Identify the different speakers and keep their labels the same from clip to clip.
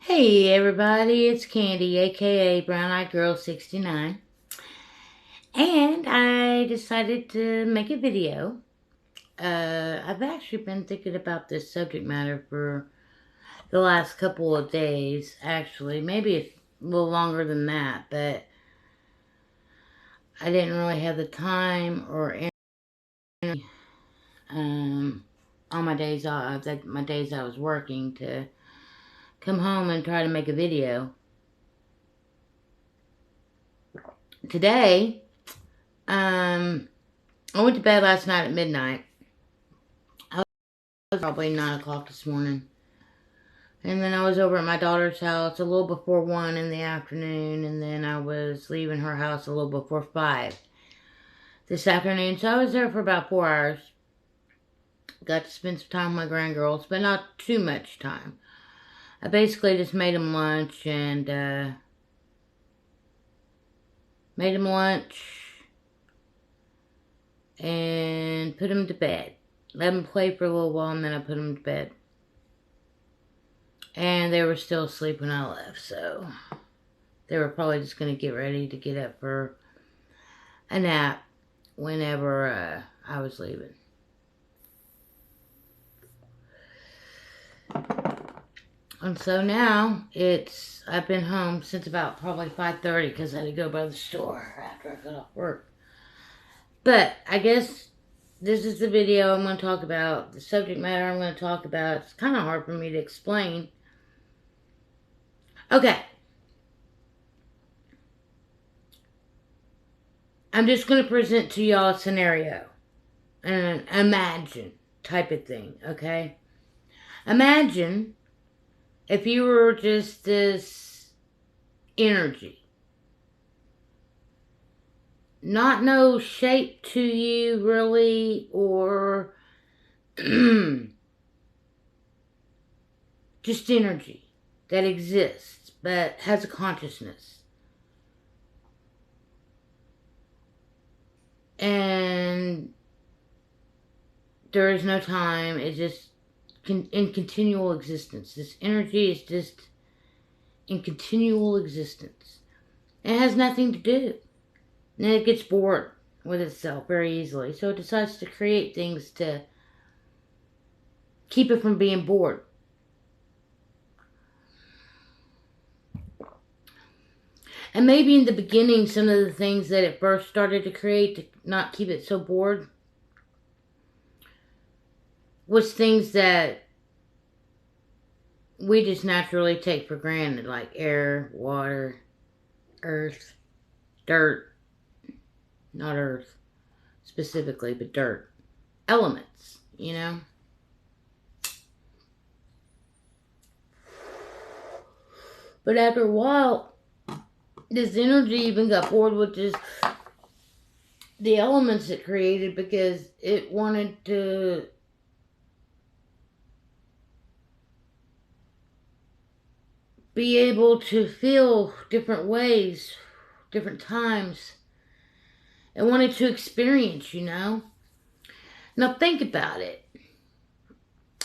Speaker 1: Hey everybody, it's Candy, aka Brown Eyed Girl 69, and I decided to make a video. I've actually been thinking about this subject matter for the last couple of days, actually, maybe a little longer than that, but I didn't really have the time or energy on my days off, my days I was working, to come home and try to make a video. Today, I went to bed last night at midnight. I was probably 9 o'clock this morning. And then I was over at my daughter's house a little before 1 in the afternoon. And then I was leaving her house a little before 5 this afternoon. So I was there for about 4 hours. Got to spend some time with my grandgirls, but not too much time. I basically just made them lunch and put them to bed. Let them play for a little while and then I put them to bed. And they were still asleep when I left, so they were probably just going to get ready to get up for a nap whenever I was leaving. And so now I've been home since about probably 5:30 because I had to go by the store after I got off work. But I guess this is the video I'm going to talk about, the subject matter I'm going to talk about. It's kind of hard for me to explain. Okay. I'm just going to present to y'all a scenario. An imagine type of thing, okay? Imagine if you were just this energy. Not no shape to you, really, or just energy that exists, but has a consciousness. And there is no time. It's just in continual existence. This energy is just in continual existence. It has nothing to do. And it gets bored with itself very easily. So it decides to create things to keep it from being bored. And maybe in the beginning, some of the things that it first started to create to not keep it so bored was things that we just naturally take for granted, like air, water, earth, dirt. Not earth specifically, but dirt. Elements, you know? But after a while, this energy even got bored with just the elements it created because it wanted to be able to feel different ways, different times. It wanted to experience, you know? Now think about it.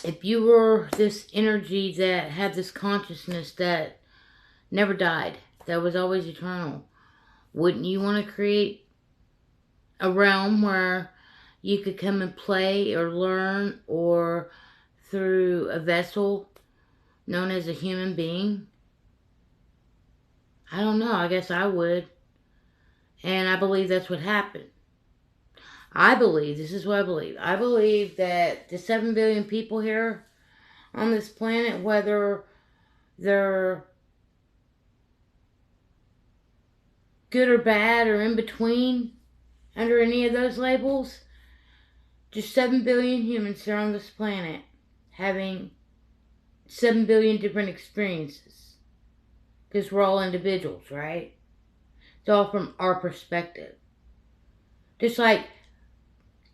Speaker 1: If you were this energy that had this consciousness that never died, that was always eternal, wouldn't you want to create a realm where you could come and play or learn, or through a vessel known as a human being? I don't know. I guess I would. And I believe that's what happened. This is what I believe. I believe that the 7 billion people here on this planet, whether they're good or bad or in between, under any of those labels, just 7 billion humans here on this planet having 7 billion different experiences. Because we're all individuals, right? It's all from our perspective. Just like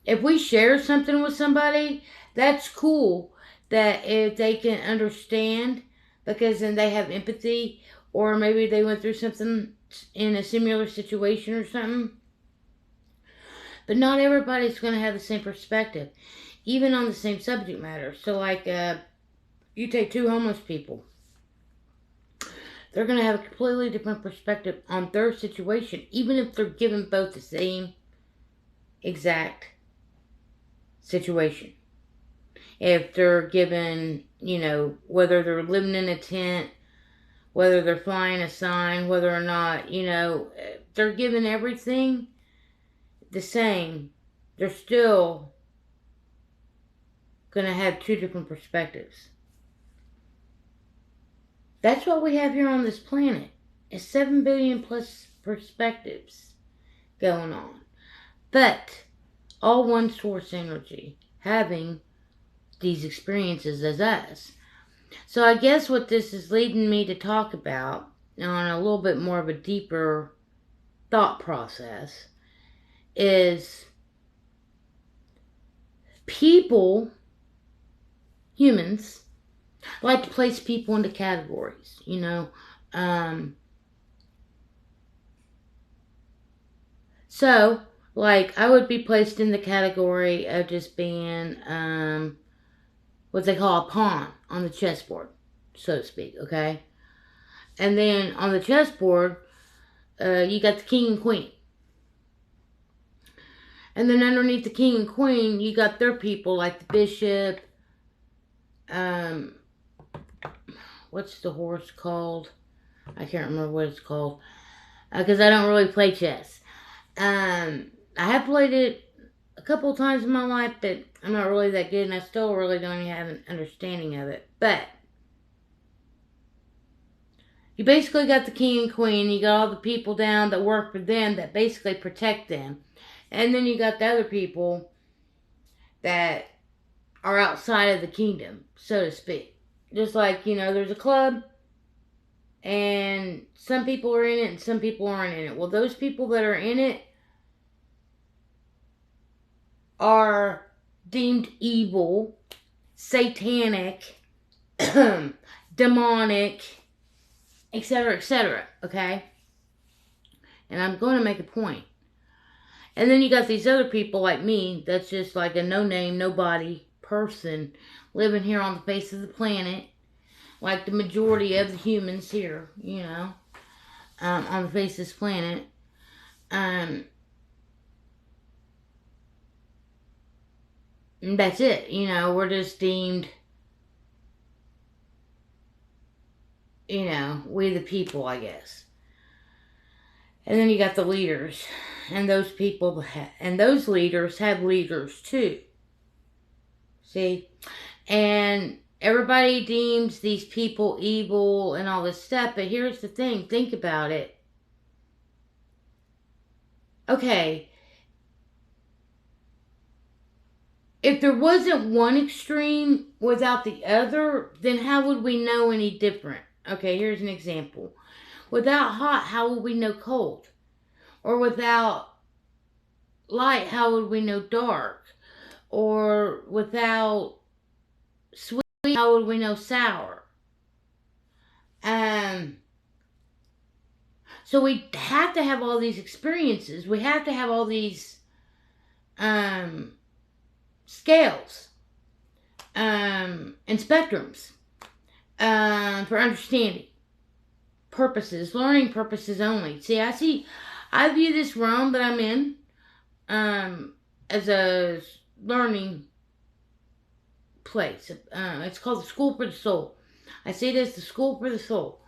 Speaker 1: if we share something with somebody, that's cool. That if they can understand, because then they have empathy, or maybe they went through something in a similar situation or something. But not everybody's going to have the same perspective, even on the same subject matter. So like, you take two homeless people. they're going to have a completely different perspective on their situation, even if they're given both the same exact situation. If they're given, whether they're living in a tent, whether they're flying a sign, whether or not, they're given everything the same, they're still going to have two different perspectives. That's what we have here on this planet. It's 7 billion plus perspectives going on. But all one source energy having these experiences as us. So I guess what this is leading me to talk about on a little bit more of a deeper thought process is people, humans, like to place people into categories, So, like, I would be placed in the category of just being, what they call a pawn on the chessboard, so to speak, okay? And then on the chessboard, you got the king and queen. And then underneath the king and queen, you got their people, like the bishop, what's the horse called? I can't remember what it's called, because I don't really play chess. I have played it a couple of times in my life, but I'm not really that good, and I still really don't have an understanding of it. But you basically got the king and queen, you got all the people down that work for them that basically protect them. And then you got the other people that are outside of the kingdom, so to speak. Just like, there's a club, and some people are in it and some people aren't in it. Well, those people that are in it are deemed evil, satanic, demonic, etc., okay? And I'm going to make a point. And then you got these other people like me that's just like a no-name, nobody person living here on the face of the planet, like the majority of the humans here, on the face of this planet. And that's it, we're just deemed, we the people, I guess. And then you got the leaders, and those people, and those leaders have leaders too. See? And everybody deems these people evil and all this stuff, but here's the thing, think about it. Okay, if there wasn't one extreme without the other, then how would we know any different? Okay, here's an example. Without hot, how would we know cold? Or without light, how would we know dark? Or without sweet, how would we know sour? So we have to have all these experiences. We have to have all these scales and spectrums for understanding purposes, learning purposes only. I view this realm that I'm in as a learning place. It's called the School for the Soul. I see it as the School for the Soul.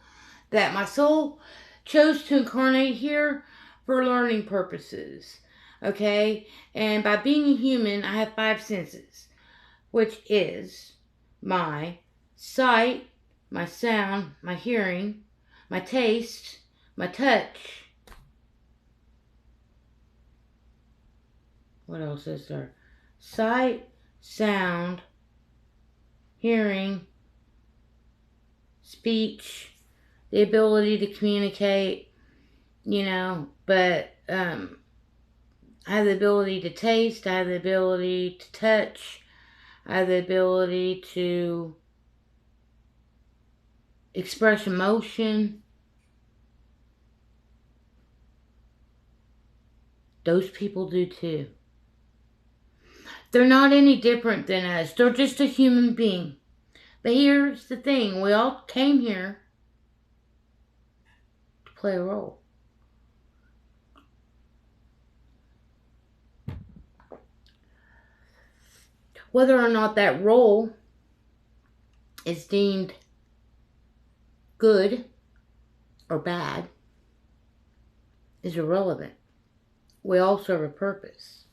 Speaker 1: That my soul chose to incarnate here for learning purposes. Okay? And by being a human, I have 5 senses, which is my sight, my sound, my hearing, my taste, my touch. What else is there? Sight, sound, hearing, speech, the ability to communicate, but I have the ability to taste, I have the ability to touch, I have the ability to express emotion. Those people do too. They're not any different than us. They're just a human being. But here's the thing. We all came here play a role. Whether or not that role is deemed good or bad is irrelevant. We all serve a purpose.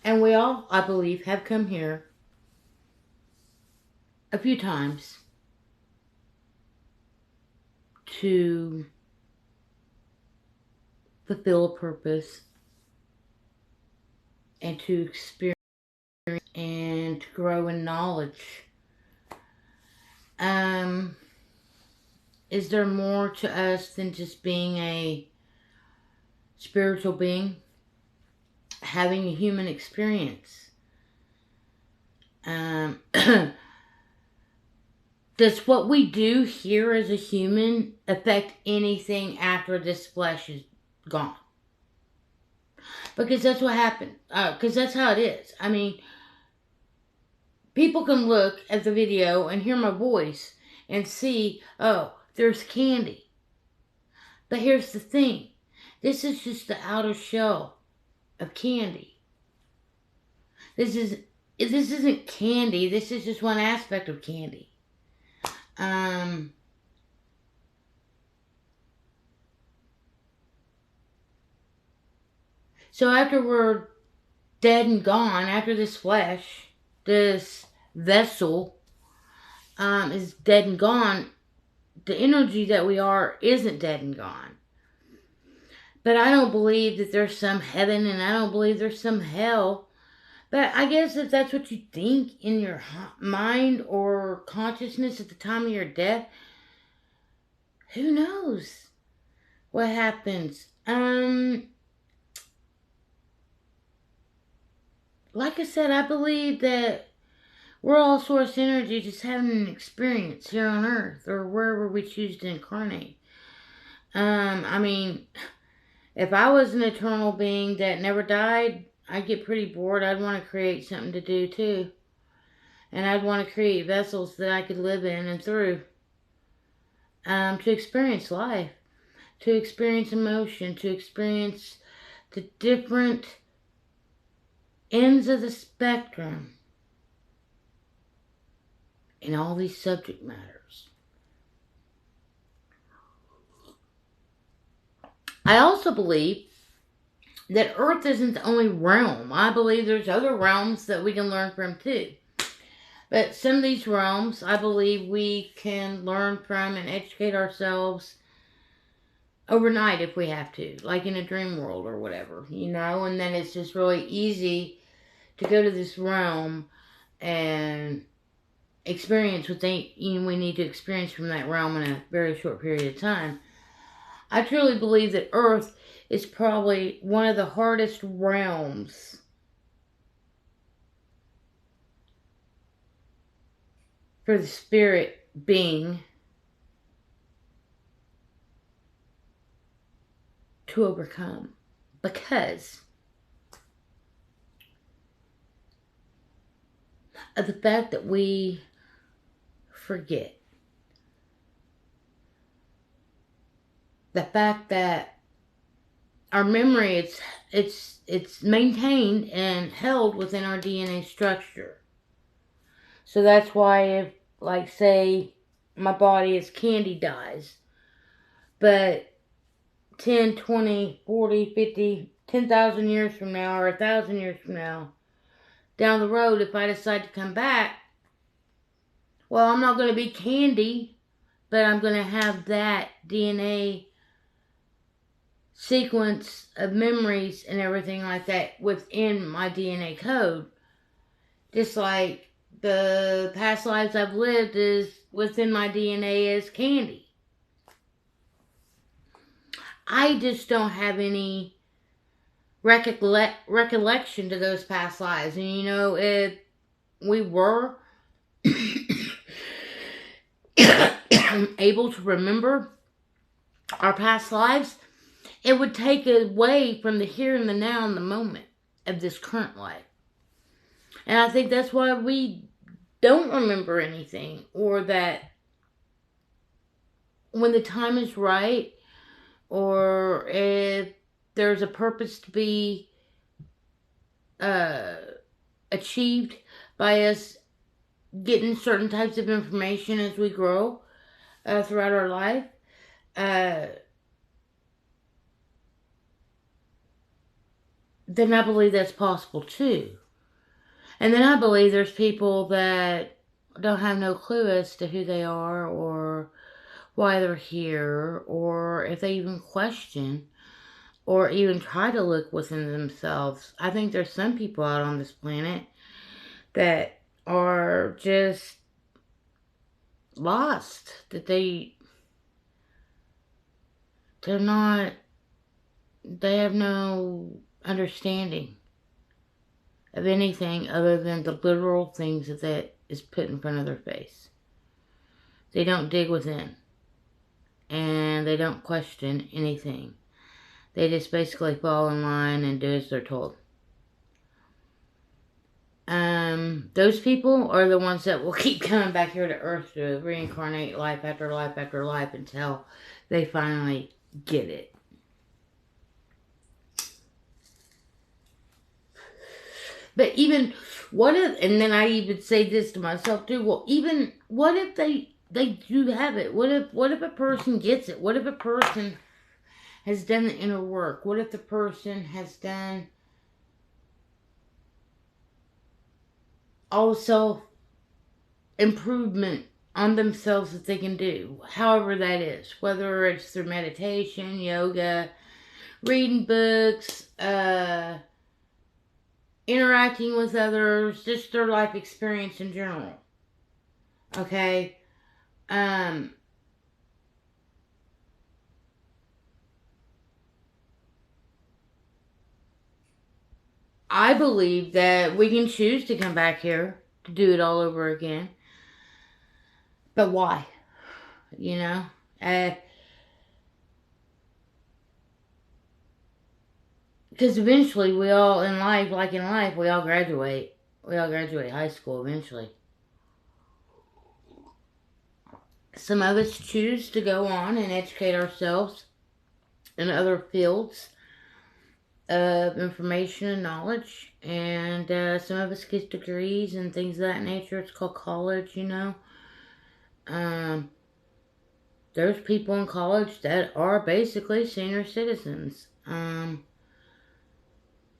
Speaker 1: And we all, I believe, have come here a few times to fulfill a purpose and to experience and to grow in knowledge. Is there more to us than just being a spiritual being? Having a human experience? Does what we do here as a human affect anything after this flesh is gone? Because that's what happened. Because that's how it is. I mean, people can look at the video and hear my voice and see, oh, there's Candy. But here's the thing. This is just the outer shell of Candy. This isn't Candy. This is just one aspect of Candy. So after we're dead and gone, after this flesh, this vessel is dead and gone, the energy that we are isn't dead and gone. But I don't believe that there's some heaven, and I don't believe there's some hell. But I guess if that's what you think in your mind or consciousness at the time of your death, who knows what happens? Like I said, I believe that we're all source energy just having an experience here on Earth or wherever we choose to incarnate. I mean, if I was an eternal being that never died, I'd get pretty bored. I'd want to create something to do too. And I'd want to create vessels that I could live in and through. To experience life. To experience emotion. To experience the different ends of the spectrum in all these subject matters. I also believe that Earth isn't the only realm. I believe there's other realms that we can learn from too. But some of these realms, I believe we can learn from and educate ourselves overnight if we have to, like in a dream world or whatever, and then it's just really easy to go to this realm and experience what we need to experience from that realm in a very short period of time. I truly believe that Earth is probably one of the hardest realms for the spirit being to overcome, because of the fact that we forget. The fact that our memory, it's maintained and held within our DNA structure. So that's why if, like, say, my body as Candy dies, but 10, 20, 40, 50, 10,000 years from now, or 1,000 years from now, down the road, if I decide to come back, well, I'm not going to be Candy, but I'm going to have that DNA sequence of memories and everything like that within my DNA code. Just like the past lives I've lived is within my DNA as Candy. I just don't have any recollection to those past lives. And if we were able to remember our past lives, it would take away from the here and the now and the moment of this current life. And I think that's why we don't remember anything, or that when the time is right, or if there's a purpose to be uh, achieved by us getting certain types of information as we grow throughout our life, uh, then I believe that's possible too. And then I believe there's people that don't have no clue as to who they are or why they're here, or if they even question or even try to look within themselves. I think there's some people out on this planet that are just lost, that they're not, they have no understanding of anything other than the literal things that is put in front of their face. They don't dig within, and they don't question anything. They just basically fall in line and do as they're told. Those people are the ones that will keep coming back here to Earth to reincarnate life after life after life until they finally get it. But even, what if, and then I even say this to myself too, well, even, what if they do have it? What if a person gets it? What if a person has done the inner work? What if the person has done all the self improvement on themselves that they can do, however that is, whether it's through meditation, yoga, reading books, interacting with others, just their life experience in general. Okay? I believe that we can choose to come back here to do it all over again. But why? You know? Because eventually we all, in life, like in life, we all graduate. We all graduate high school eventually. Some of us choose to go on and educate ourselves in other fields of information and knowledge. And some of us get degrees and things of that nature. It's called college, you know. There's people in college that are basically senior citizens. And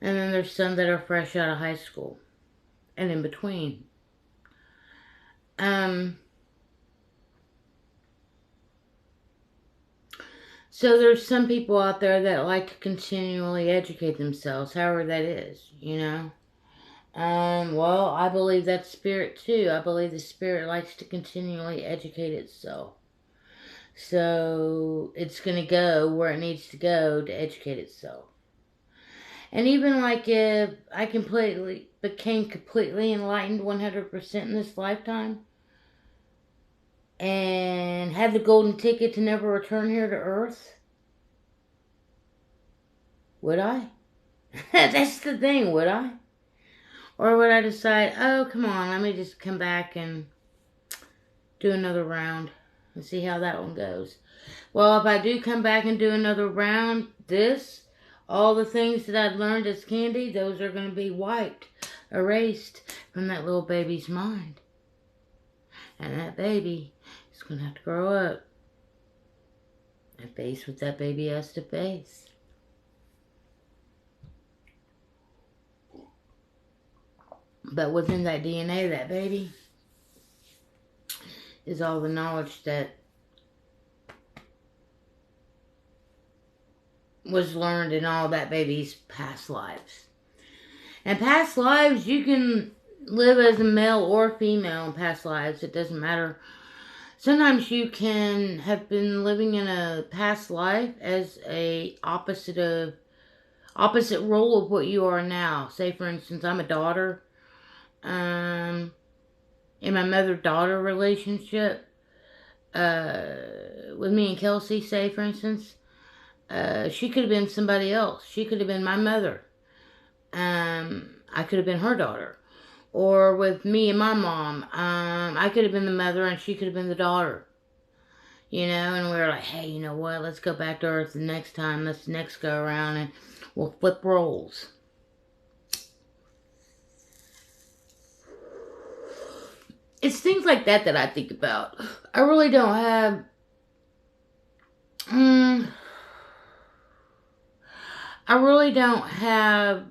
Speaker 1: then there's some that are fresh out of high school and in between. So there's some people out there that like to continually educate themselves, however that is, you know. Well, I believe that's spirit too. I believe the spirit likes to continually educate itself. So it's gonna go where it needs to go to educate itself. And even like if I became completely enlightened 100% in this lifetime and had the golden ticket to never return here to Earth, would I? That's the thing, would I? Or would I decide, oh, come on, let me just come back and do another round and see how that one goes? Well, if I do come back and do another round, all the things that I'd learned as Candy, those are going to be wiped, erased from that little baby's mind. And that baby is going to have to grow up and face what that baby has to face. But within that DNA of that baby is all the knowledge that was learned in all that baby's past lives. And past lives, you can live as a male or female in past lives. It doesn't matter. Sometimes you can have been living in a past life as a opposite role of what you are now. Say, for instance, I'm a daughter. In my mother-daughter relationship, with me and Kelsey, say, for instance, she could have been somebody else. She could have been my mother. I could have been her daughter. Or with me and my mom, I could have been the mother and she could have been the daughter. you know, and we were like, hey, you know what, let's go back to Earth the next time, let's next go around and we'll flip roles. It's things like that that I think about. I really don't have, I really don't have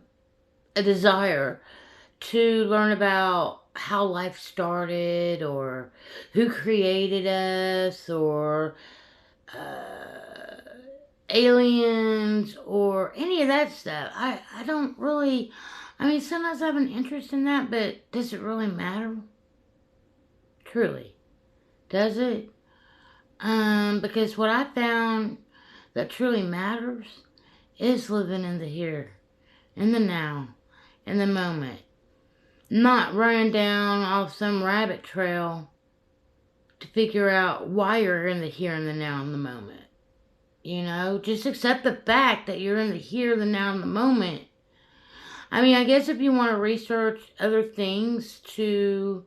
Speaker 1: a desire to learn about how life started or who created us or aliens or any of that stuff. I don't really, I mean, sometimes I have an interest in that, but does it really matter? Truly. Does it? Because what I found that truly matters is living in the here, in the now, in the moment. Not running down off some rabbit trail to figure out why you're in the here and the now in the moment. You know, just accept the fact that you're in the here, the now, and the moment. I mean, I guess if you want to research other things to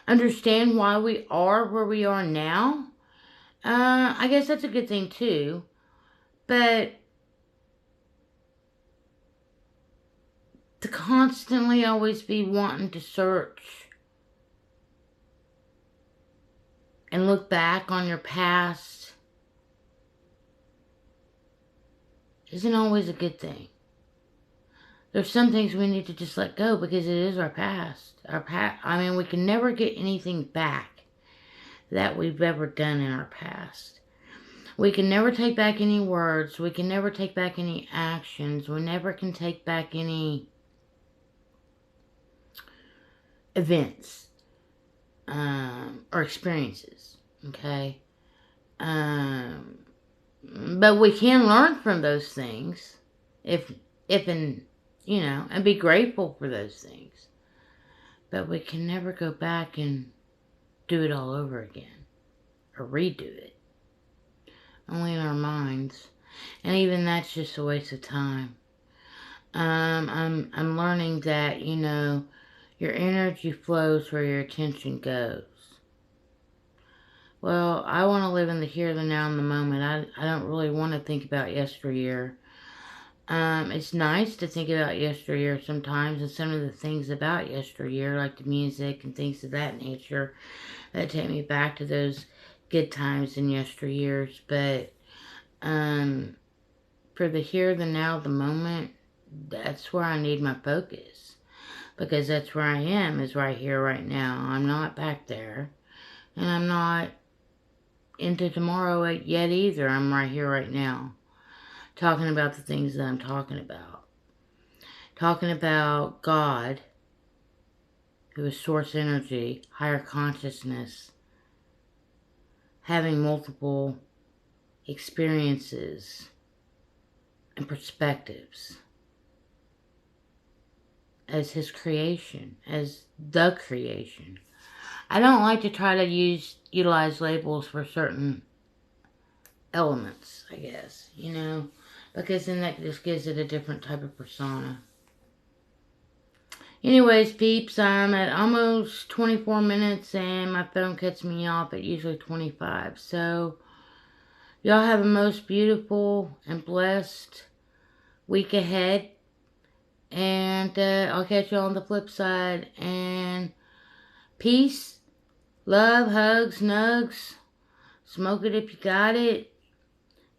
Speaker 1: understand why we are where we are now, I guess that's a good thing too. But to constantly always be wanting to search and look back on your past isn't always a good thing. There's some things we need to just let go because it is our past. I mean, we can never get anything back that we've ever done in our past. We can never take back any words. We can never take back any actions. We never can take back any events or experiences. Okay? But we can learn from those things if and you know, and be grateful for those things. But we can never go back and do it all over again or redo it. Only in our minds. And even that's just a waste of time. I'm learning that, you know, your energy flows where your attention goes. Well, I want to live in the here, the now, and the moment. I don't really want to think about yesteryear. It's nice to think about yesteryear sometimes and some of the things about yesteryear, like the music and things of that nature, that take me back to those good times in yesteryears. But for the here, the now, the moment, that's where I need my focus. Because that's where I am, is right here, right now. I'm not back there. And I'm not into tomorrow yet either. I'm right here, right now. Talking about the things that I'm talking about. Talking about God, who is source energy, higher consciousness, having multiple experiences and perspectives as his creation, as the creation. I don't like to try to utilize labels for certain elements, I guess, you know, because then that just gives it a different type of persona. Anyways, peeps, I'm at almost 24 minutes and my phone cuts me off at usually 25. So, y'all have a most beautiful and blessed week ahead. And I'll catch you on the flip side. And peace, love, hugs, nugs. Smoke it if you got it.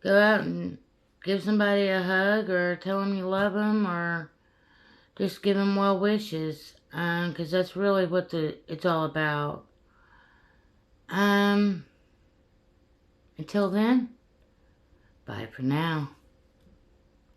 Speaker 1: Go out and give somebody a hug or tell them you love them or just give them well wishes. Because that's really what it's all about. Until then, bye for now.